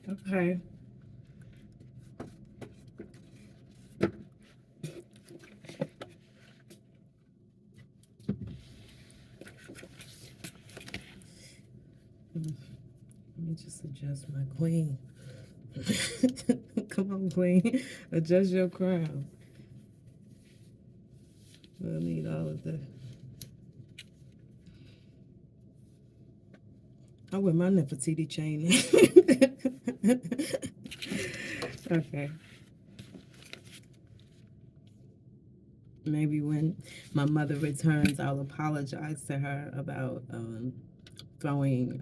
Okay. Let me just adjust my queen. Come on, queen. Adjust your crown. We'll need all of that. I wear my Nefertiti chain. Okay. Maybe when my mother returns, I'll apologize to her about throwing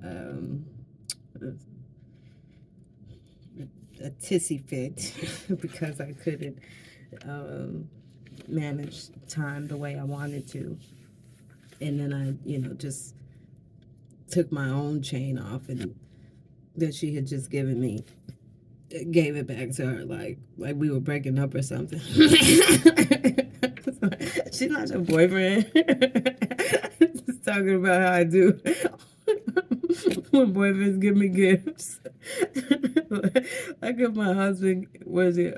a tissy fit because I couldn't um, manage time the way I wanted to. And then I, just took my own chain off and that she had just given me, gave it back to her like we were breaking up or something. She's not your boyfriend. Just talking about how I do when boyfriends give me gifts. Like if my husband was it.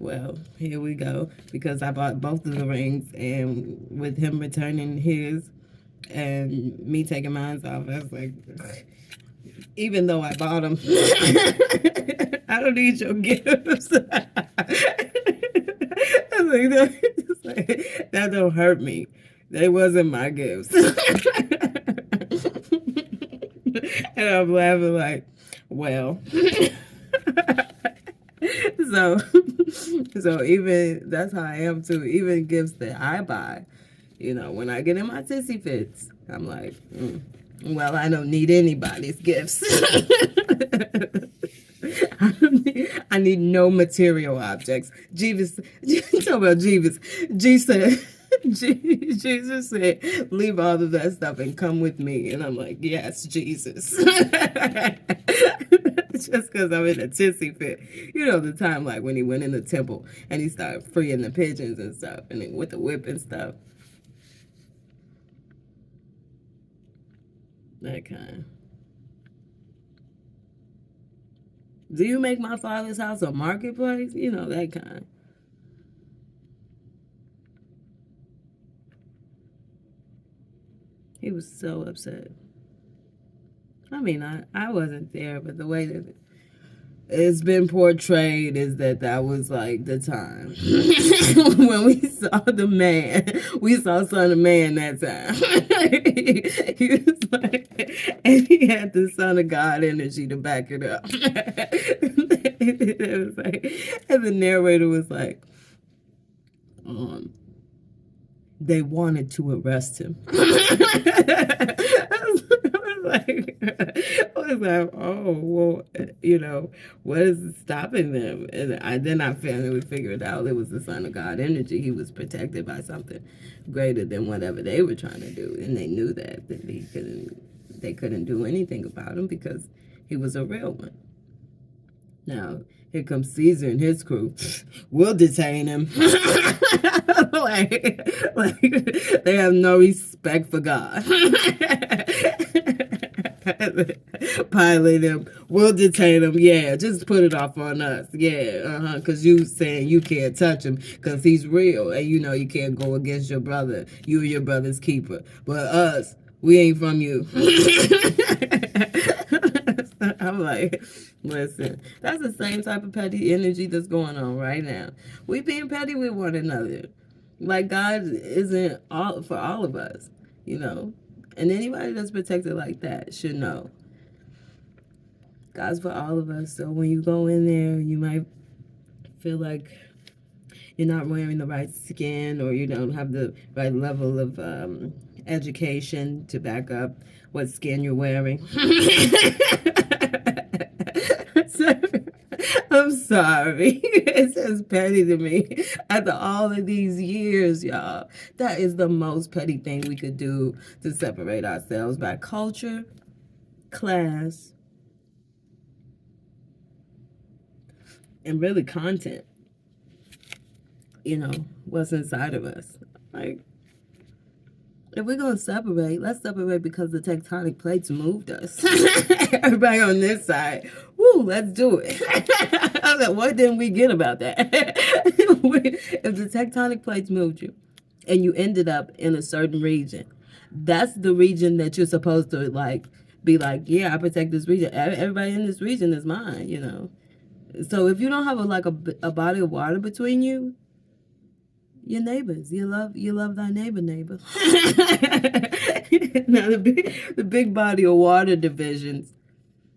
Well, here we go. Because I bought both of the rings, and with him returning his and me taking mine off, I was like, even though I bought them, I don't need your gifts. That don't hurt me. They wasn't my gifts. And I'm laughing like, well. so so even that's how I am too. Even gifts that I buy, when I get in my tissy fits, I'm like, well, I don't need anybody's gifts. I need no material objects. Jesus, talk about Jesus. Jesus said, leave all of that stuff and come with me. And I'm like, yes, Jesus. Just because I'm in a tissy fit. The time like when he went in the temple and he started freeing the pigeons and stuff, and with the whip and stuff. That kind. Do you make my father's house a marketplace? That kind. He was so upset. I mean, I wasn't there, but the way that it's been portrayed is that was like the time when we saw the man. We saw Son of Man that time. He was like, and he had the Son of God energy to back it up. It was like, and the narrator was like, they wanted to arrest him. I was like, oh, well, what is stopping them? And then I finally figured out it was the Son of God energy. He was protected by something greater than whatever they were trying to do, and they knew that they couldn't do anything about him because he was a real one. Now, here comes Caesar and his crew. We'll detain him. like they have no respect for God. Pilot him. We'll detain him. Yeah, just put it off on us. Yeah, because you saying you can't touch him because he's real. And you can't go against your brother. You're your brother's keeper. But us, we ain't from you. I'm like, listen, that's the same type of petty energy that's going on right now. We being petty with one another. Like God isn't all for all of us, And anybody that's protected like that should know. God's for all of us. So when you go in there, you might feel like you're not wearing the right skin or you don't have the right level of education to back up what skin you're wearing. I'm sorry. It's just petty to me. After all of these years, y'all, that is the most petty thing we could do to separate ourselves by culture, class, and really content. What's inside of us. Like, if we're going to separate, let's separate because the tectonic plates moved us. Everybody on this side, woo, woo, let's do it. I was like, what didn't we get about that? If the tectonic plates moved you and you ended up in a certain region, that's the region that you're supposed to like be like, yeah, I protect this region. Everybody in this region is mine, you know. So if you don't have a body of water between you, your neighbors, you love thy neighbor. Now the big body of water divisions,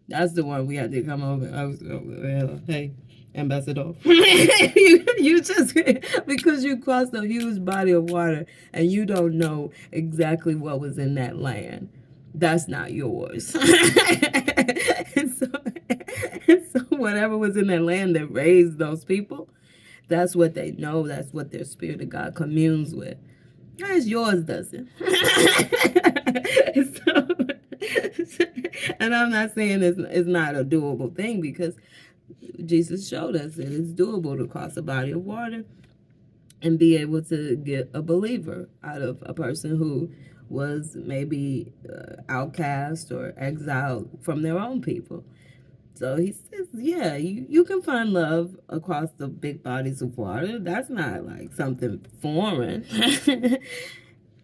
that's the one we had to come over. I was, well, hey, ambassador, you just because you crossed a huge body of water and you don't know exactly what was in that land. That's not yours. and so, so whatever was in that land that raised those people, that's what they know. That's what their spirit of God communes with. As yours doesn't. so, and I'm not saying it's not a doable thing, because Jesus showed us that it's doable to cross a body of water and be able to get a believer out of a person who was maybe outcast or exiled from their own people. So he says, yeah, you can find love across the big bodies of water. That's not like something foreign.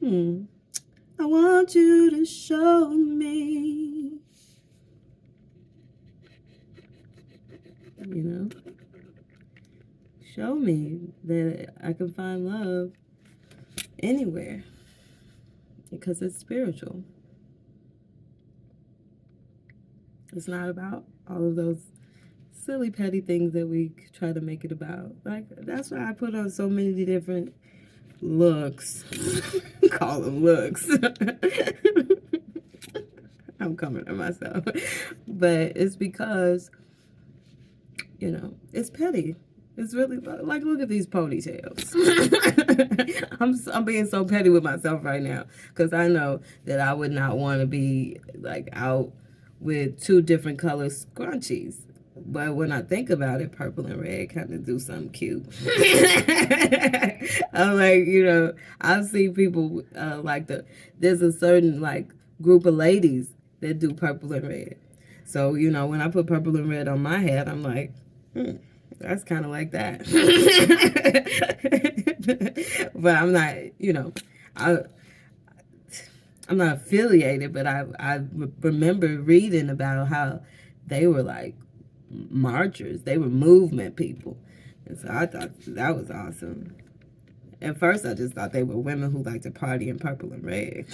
I want you to show me. You know? Show me that I can find love anywhere. Because it's spiritual. It's not about all of those silly petty things that we try to make it about. Like, that's why I put on so many different looks. Call them looks. I'm coming to myself. But it's because, you know, it's petty. It's really like, look at these ponytails. I'm being so petty with myself right now, because I know that I would not want to be like out with two different color scrunchies. But when I think about it, purple and red kind of do something cute. I'm like, you know, I've seen people there's a certain like group of ladies that do purple and red. So, you know, when I put purple and red on my head, I'm like, that's kind of like that. But I'm not, you know, I'm not affiliated, but I remember reading about how they were like marchers. They were movement people. And so I thought that was awesome. At first, I just thought they were women who like to party in purple and red.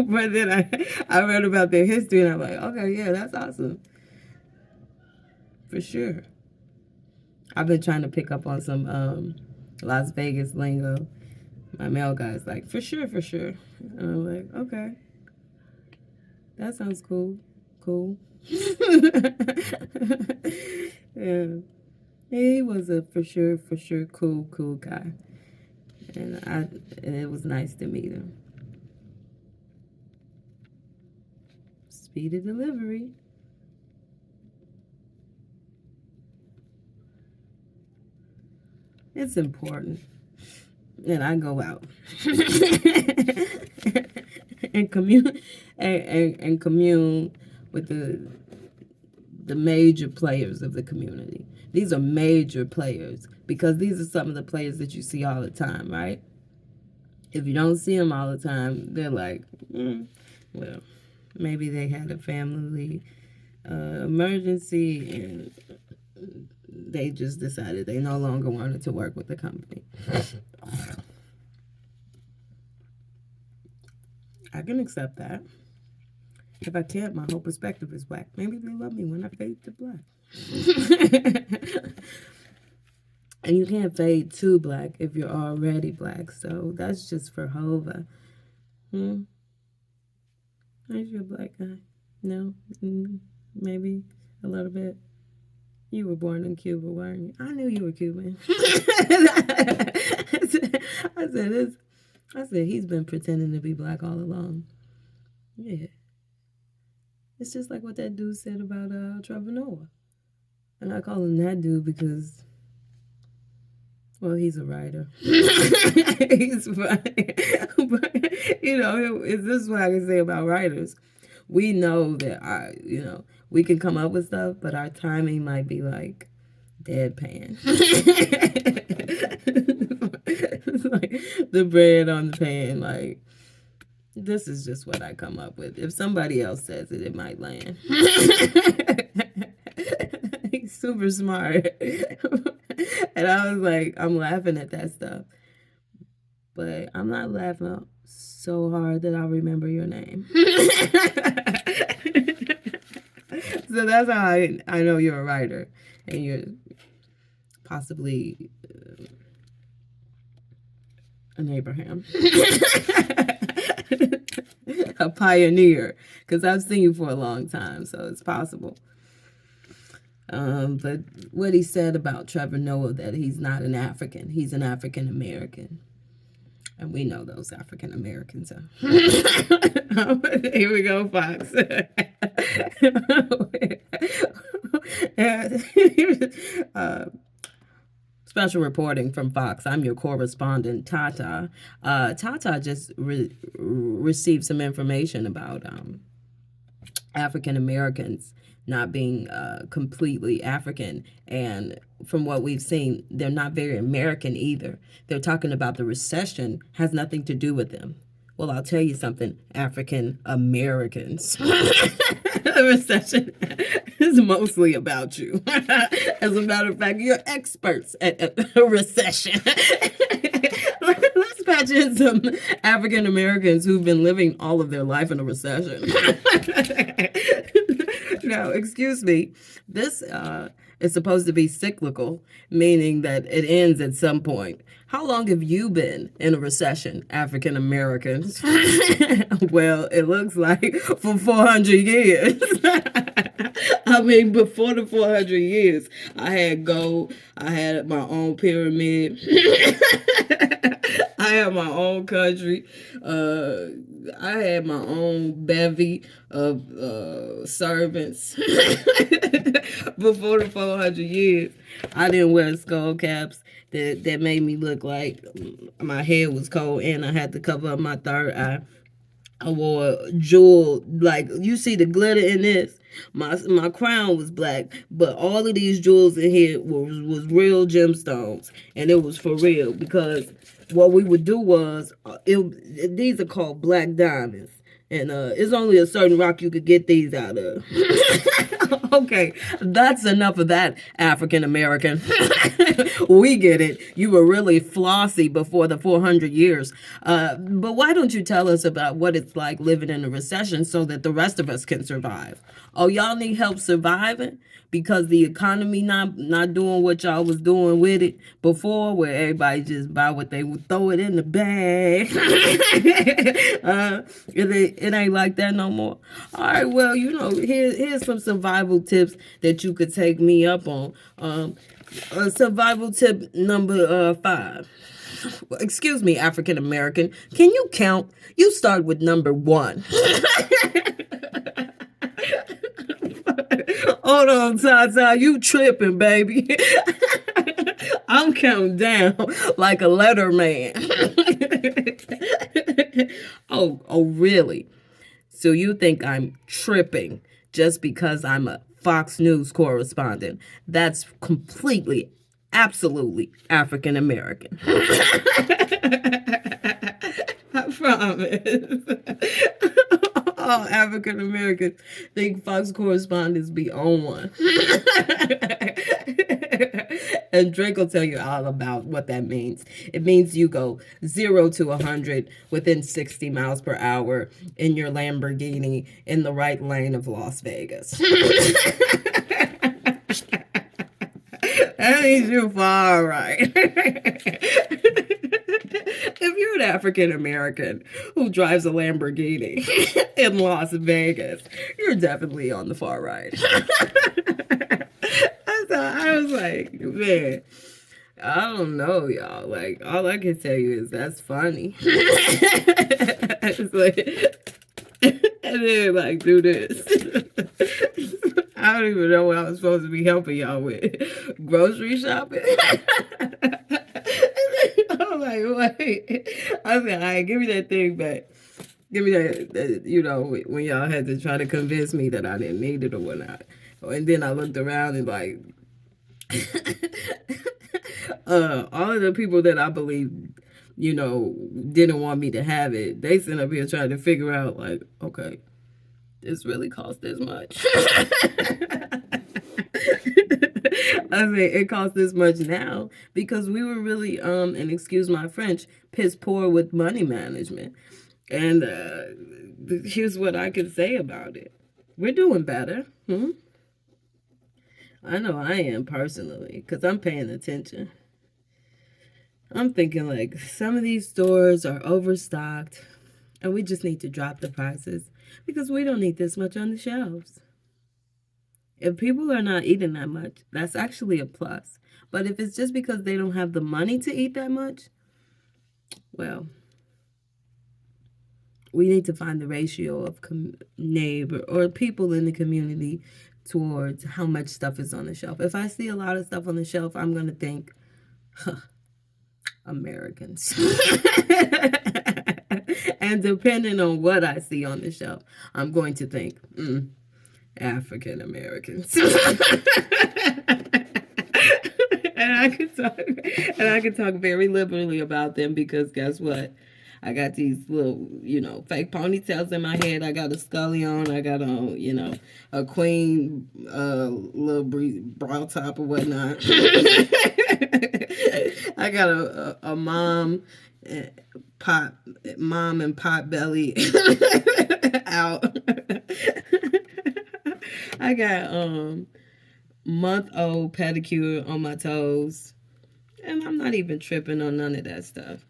But then I read about their history, and I'm like, okay, yeah, that's awesome. For sure. I've been trying to pick up on some Las Vegas lingo. My male guy's like, for sure, for sure. And I'm like, okay. That sounds cool. Cool. Yeah. He was a for sure, cool guy. And it was nice to meet him. Speedy delivery. It's important that I go out and commune and commune with the major players of the community. These are major players, because these are some of the players that you see all the time, right? If you don't see them all the time, they're like, well, maybe they had a family emergency and they just decided they no longer wanted to work with the company. I can accept that. If I can't, my whole perspective is whack. Maybe they love me when I fade to black. And you can't fade to black if you're already black. So that's just for Hova. Are you a black guy? No? Maybe a little bit. You were born in Cuba, weren't you? I knew you were Cuban. I said, he's been pretending to be black all along. Yeah. It's just like what that dude said about Trevor Noah. And I call him that dude because, well, he's a writer. He's funny. But, you know, this is what I can say about writers. we know that we can come up with stuff, but our timing might be like deadpan. It's like the bread on the pan. Like, this is just what I come up with. If somebody else says it, it might land. He's super smart. And I was like, I'm laughing at that stuff. But I'm not laughing so hard that I'll remember your name. So that's how I know you're a writer. And you're possibly an Abraham. A pioneer. Because I've seen you for a long time, so it's possible. But what he said about Trevor Noah, that he's not an African. He's an African American. And we know those African Americans are. Here we go, Fox. Special reporting from Fox. I'm your correspondent, TaTa. TaTa just received some information about African Americans not being completely African. And from what we've seen, they're not very American either. They're talking about the recession has nothing to do with them. Well, I'll tell you something, African Americans. The recession is mostly about you. As a matter of fact, you're experts at a recession. Let's patch in some African Americans who've been living all of their life in a recession. No, excuse me. This is supposed to be cyclical, meaning that it ends at some point. How long have you been in a recession, African Americans? Well, it looks like for 400 years. I mean, before the 400 years, I had gold. I had my own pyramid. I had my own country. I had my own bevy of servants. Before the 400 years, I didn't wear skull caps that made me look like my head was cold, and I had to cover up my third eye. I wore jewel, like you see the glitter in this. My crown was black, but all of these jewels in here was real gemstones, and it was for real, because what we would do was these are called black diamonds. And it's only a certain rock you could get these out of. Okay, that's enough of that, African American. We get it. You were really flossy before the 400 years. But why don't you tell us about what it's like living in a recession so that the rest of us can survive? Oh, y'all need help surviving? Because the economy not doing what y'all was doing with it before, where everybody just buy what they would, throw it in the bag. It ain't like that no more. All right, well, here's some survival tips that you could take me up on. Survival tip number 5. Excuse me, African American. Can you count? You start with number 1. Hold on, TaTa, you tripping, baby. I'm counting down like a letter man. Oh, really? So you think I'm tripping just because I'm a Fox News correspondent? That's completely, absolutely African American. I promise. All African Americans think Fox correspondents be on one. And Drake will tell you all about what that means. It means you go 0 to 100 within 60 miles per hour in your Lamborghini in the right lane of Las Vegas. That means you're far right. If you're an African American who drives a Lamborghini in Las Vegas, you're definitely on the far right. I was like, man, I don't know, y'all. Like, all I can tell you is that's funny. It's like, and then like do this. I don't even know what I was supposed to be helping y'all with. Grocery shopping. I'm like, wait. I was like, all right, give me that thing back. Give me that, when y'all had to try to convince me that I didn't need it or whatnot. And then I looked around and like, all of the people that I believe, didn't want me to have it, they sit up here trying to figure out like, okay, this really cost this much. I mean, it costs this much now because we were really, and excuse my French, piss poor with money management. And here's what I can say about it. We're doing better. I know I am personally because I'm paying attention. I'm thinking like some of these stores are overstocked and we just need to drop the prices because we don't need this much on the shelves. If people are not eating that much, that's actually a plus. But if it's just because they don't have the money to eat that much, well, we need to find the ratio of neighbor or people in the community towards how much stuff is on the shelf. If I see a lot of stuff on the shelf, I'm going to think, huh, Americans. And depending on what I see on the shelf, I'm going to think, African Americans. And I can talk very liberally about them because guess what? I got these little, fake ponytails in my head. I got a scully on. I got on, a queen, little bra top or whatnot. I got a mom, mom and pot belly out. I got month-old pedicure on my toes, and I'm not even tripping on none of that stuff.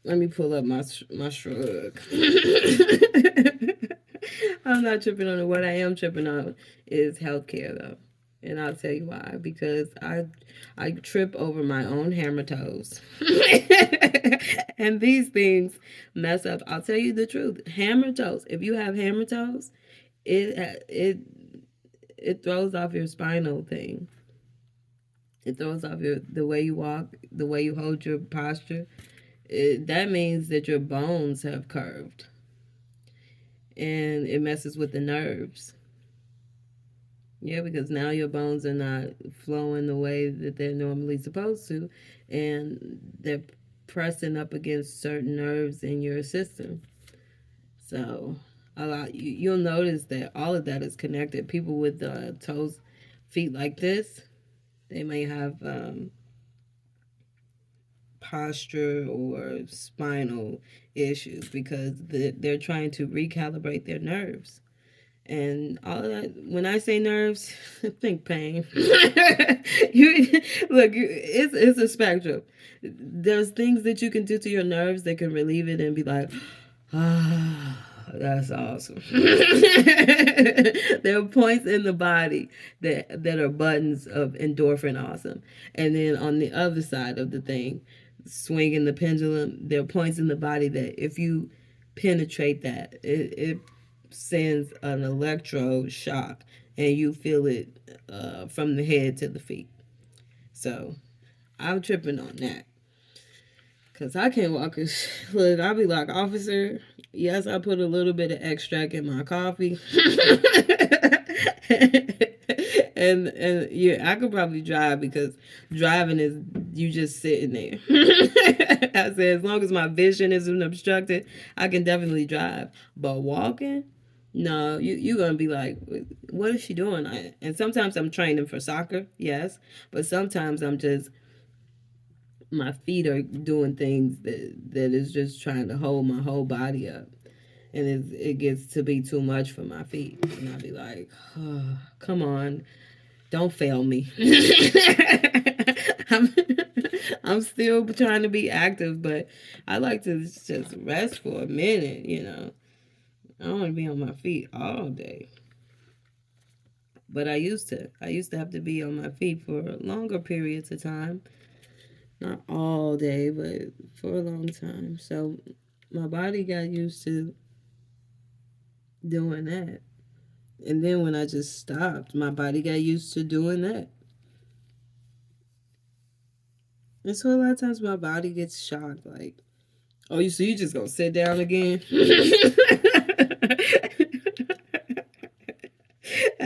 Let me pull up my shrug. I'm not tripping on it. What I am tripping on is healthcare, though, and I'll tell you why. Because I trip over my own hammer toes, and these things mess up. I'll tell you the truth. Hammer toes. If you have hammer toes, it throws off your spinal thing. It throws off the way you walk, the way you hold your posture. That means that your bones have curved, and it messes with the nerves. Yeah, because now your bones are not flowing the way that they're normally supposed to, and they're pressing up against certain nerves in your system. So, you'll notice that all of that is connected. People with toes, feet like this, they may have posture or spinal issues because they're trying to recalibrate their nerves. And all of that, when I say nerves, think pain. It's a spectrum. There's things that you can do to your nerves that can relieve it and be like, ah, that's awesome. There are points in the body that are buttons of endorphin awesome. And then on the other side of the thing, swinging the pendulum, there are points in the body that if you penetrate that, it sends an electro shock and you feel it from the head to the feet. So I'm tripping on that. Because I can't walk. Look, I'll be like, officer, yes, I put a little bit of extract in my coffee. and yeah, I could probably drive because driving is you just sitting there. I said, as long as my vision isn't obstructed, I can definitely drive. But walking, no, you're going to be like, what is she doing? And sometimes I'm training for soccer, yes. But sometimes I'm just, my feet are doing things that is just trying to hold my whole body up. And it gets to be too much for my feet. And I'll be like, oh, come on, don't fail me. I'm, I'm still trying to be active, but I like to just rest for a minute, I don't want to be on my feet all day. But I used to. I used to have to be on my feet for longer periods of time. Not all day, but for a long time. So my body got used to doing that. And then when I just stopped, my body got used to doing that. And so a lot of times my body gets shocked. Like, Oh, you so you just gonna sit down again?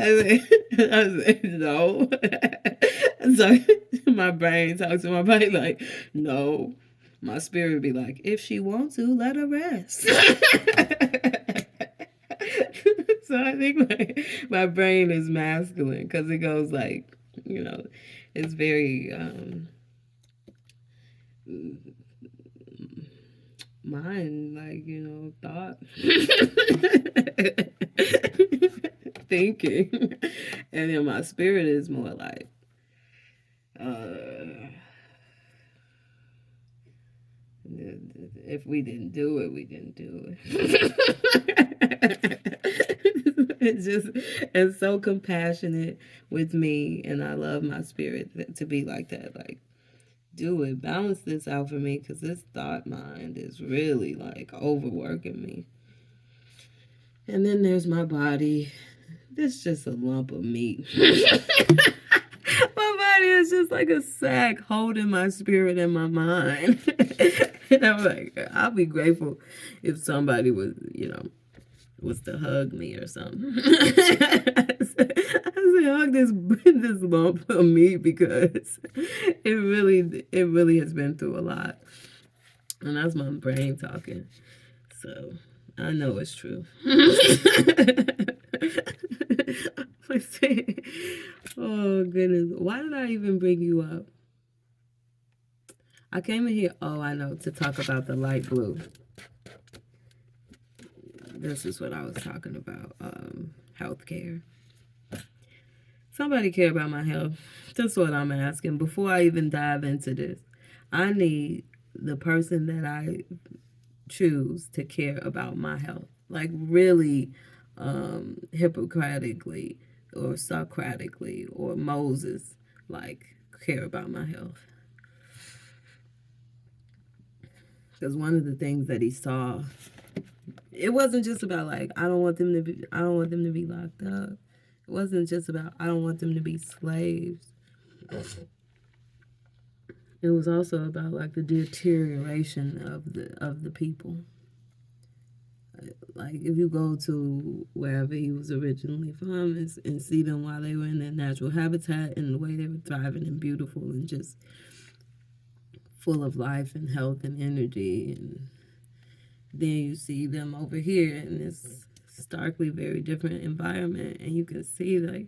I said, no. So my brain talks to my body like, no. My spirit be like, if she wants to, let her rest. So I think my brain is masculine because it goes like, you know, it's very mind, like, thought. Thinking. And then my spirit is more like, uh, if we didn't do it, we didn't do it. It's so compassionate with me, and I love my spirit to be like that. Like, do it, balance this out for me, because this thought mind is really like overworking me. And then there's my body. It's just a lump of meat. My body is just like a sack holding my spirit and my mind. And I'm like, I'll be grateful if somebody was to hug me or something. I said, hug this lump of meat because it really has been through a lot. And that's my brain talking. So I know it's true. Let's see. Oh goodness. Why did I even bring you up? I came in here, I know, to talk about the light blue. This is what I was talking about. Healthcare. Somebody care about my health. That's what I'm asking. Before I even dive into this, I need the person that I choose to care about my health. Like really Hippocratically or Socratically or Moses, like care about my health. Because one of the things that he saw, it wasn't just about like I don't want them to be locked up. It wasn't just about I don't want them to be slaves. It was also about like the deterioration of the people. Like if you go to wherever he was originally from and see them while they were in their natural habitat and the way they were thriving and beautiful and just full of life and health and energy, and then you see them over here in this starkly very different environment, and you can see like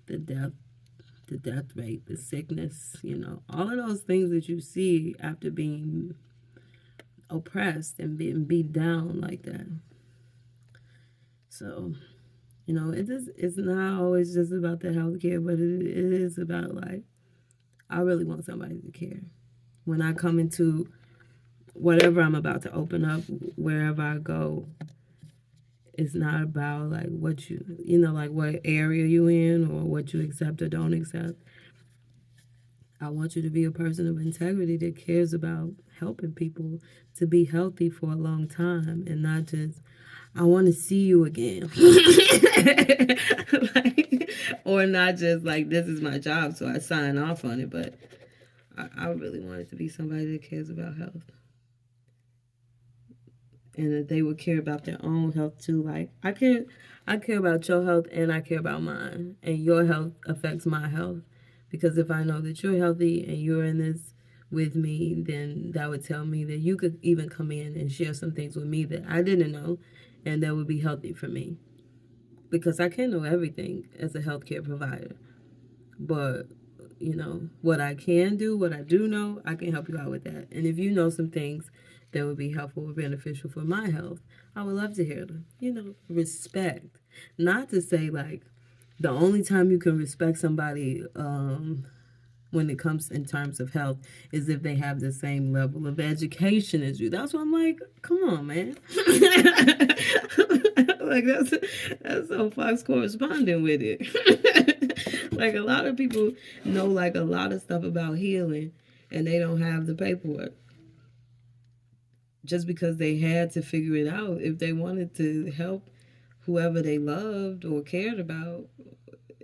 the death rate, the sickness, all of those things that you see after being oppressed and being beat down like that. So, it's not always just about the healthcare, but it is about like I really want somebody to care. When I come into whatever I'm about to open up, wherever I go, it's not about like what like what area you in or what you accept or don't accept. I want you to be a person of integrity that cares about helping people to be healthy for a long time and not just, I want to see you again. Like, or not just like, this is my job, so I sign off on it. But I really want it to be somebody that cares about health. And that they would care about their own health too. Like, I care about your health and I care about mine. And your health affects my health. Because if I know that you're healthy and you're in this with me, then that would tell me that you could even come in and share some things with me that I didn't know, and that would be healthy for me. Because I can't know everything as a healthcare provider. But, what I can do, what I do know, I can help you out with that. And if you know some things that would be helpful or beneficial for my health, I would love to hear them. Respect. Not to say like, the only time you can respect somebody when it comes in terms of health is if they have the same level of education as you. That's why I'm like, come on, man. Like that's so Fox corresponding with it. Like a lot of people know like a lot of stuff about healing and they don't have the paperwork. Just because they had to figure it out if they wanted to help whoever they loved or cared about,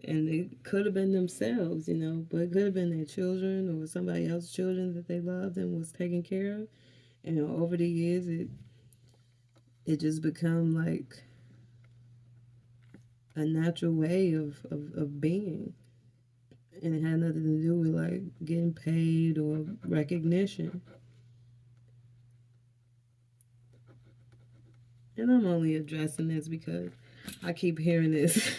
and it could have been themselves, but it could have been their children or somebody else's children that they loved and was taking care of. over the years, it just become like a natural way of being. And it had nothing to do with like getting paid or recognition. And I'm only addressing this because I keep hearing this.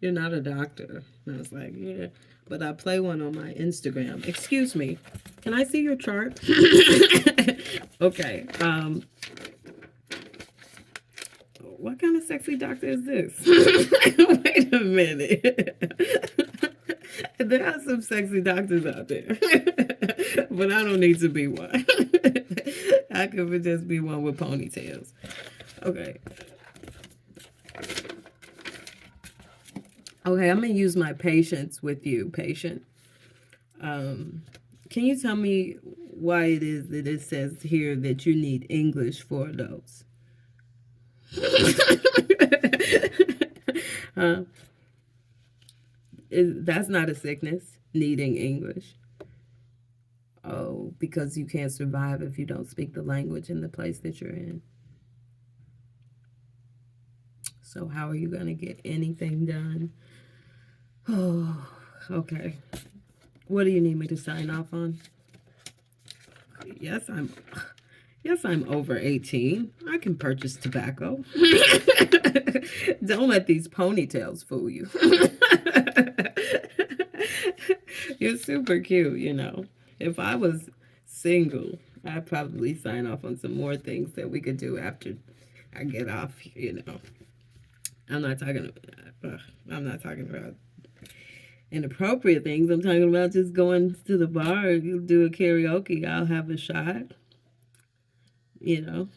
You're not a doctor. And I was like, yeah. But I play one on my Instagram. Excuse me. Can I see your chart? Okay. What kind of sexy doctor is this? Wait a minute. There are some sexy doctors out there. But I don't need to be one. I could just be one with ponytails. Okay. Okay, I'm going to use my patience with you, patient. Can you tell me why it is that it says here that you need English for adults? Huh? That's not a sickness, needing English. Oh, because you can't survive if you don't speak the language in the place that you're in. So how are you going to get anything done? Oh, okay. What do you need me to sign off on? Yes, I'm over 18. I can purchase tobacco. Don't let these ponytails fool you. You're super cute, you know. If I was single, I'd probably sign off on some more things that we could do after I get off, you know. I'm not talking about inappropriate things. I'm talking about just going to the bar, you do a karaoke, I'll have a shot. You know.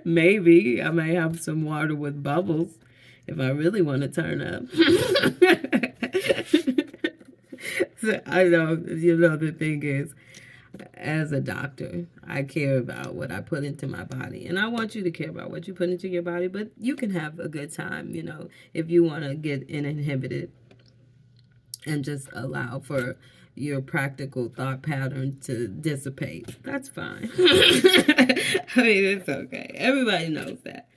Maybe I may have some water with bubbles if I really want to turn up. So I know, you know, the thing is, as a doctor, I care about what I put into my body. And I want you to care about what you put into your body, but you can have a good time, you know, if you want to get uninhibited and just allow for your practical thought pattern to dissipate. That's fine. I mean, it's okay. Everybody knows that.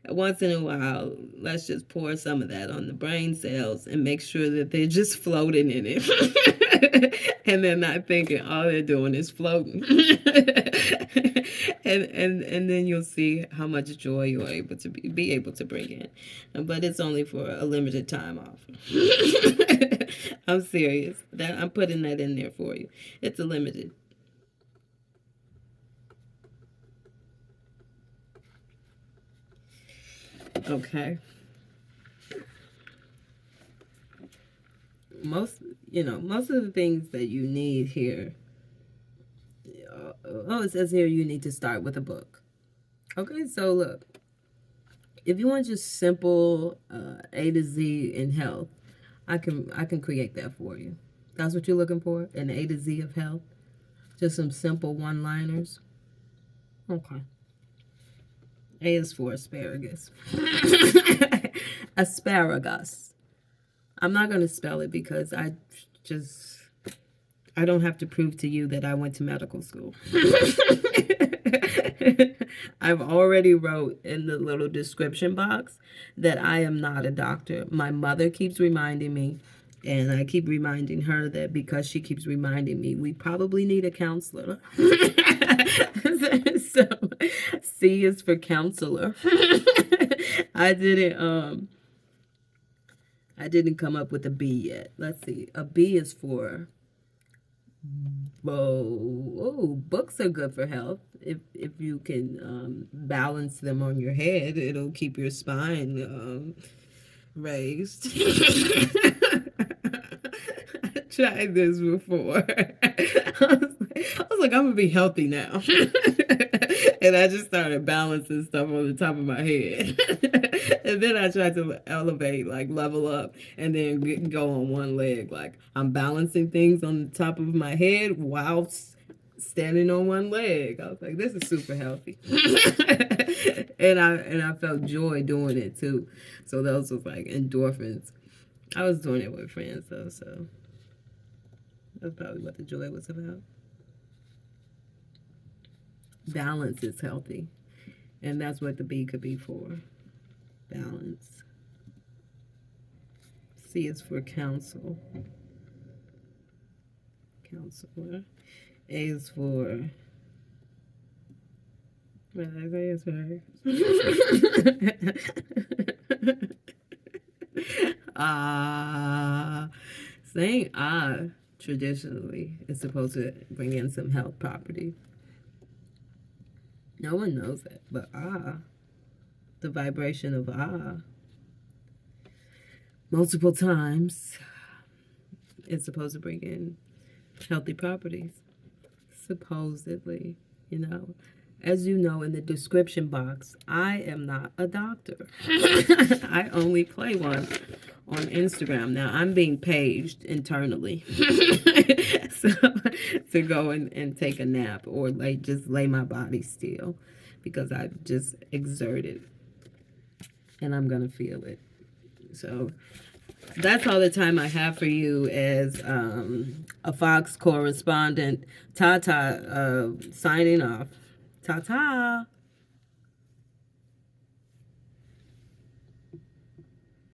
Once in a while, let's just pour some of that on the brain cells and make sure that they're just floating in it. And they're not thinking all they're doing is floating. And then you'll see how much joy you're able to be able to bring in. But it's only for a limited time off. I'm serious. I'm putting that in there for you. It's a limited. Okay. Most of the things that you need here. Oh, it says here you need to start with a book. Okay, so look, if you want just simple A to Z in health, I can create that for you. That's what you're looking for, an A to Z of health, just some simple one-liners. Okay. A is for asparagus. Asparagus. I'm not going to spell it because I don't have to prove to you that I went to medical school. I've already wrote in the little description box that I am not a doctor. My mother keeps reminding me, and I keep reminding her that because she keeps reminding me, we probably need a counselor. So C is for counselor. I didn't come up with a B yet. Let's see. A B is for books are good for health. If you can balance them on your head, it'll keep your spine raised. I tried this before. I was like, I'm gonna be healthy now. And I just started balancing stuff on the top of my head. And then I tried to elevate, like level up, and then go on one leg. Like I'm balancing things on the top of my head while standing on one leg. I was like, this is super healthy. And I felt joy doing it too. So those was like endorphins. I was doing it with friends though, so that's probably what the joy was about. Balance is healthy. And that's what the B could be for. Balance. C is for counsel. Counselor. A is for... What did I say? Saying traditionally is supposed to bring in some health property. No one knows it, but the vibration of multiple times is supposed to bring in healthy properties. Supposedly, you know. As you know in the description box, I am not a doctor. I only play one on Instagram. Now, I'm being paged internally so, to go and take a nap or just lay my body still because I just exerted and I'm going to feel it. So that's all the time I have for you as a Fox correspondent. TaTa signing off. TaTa.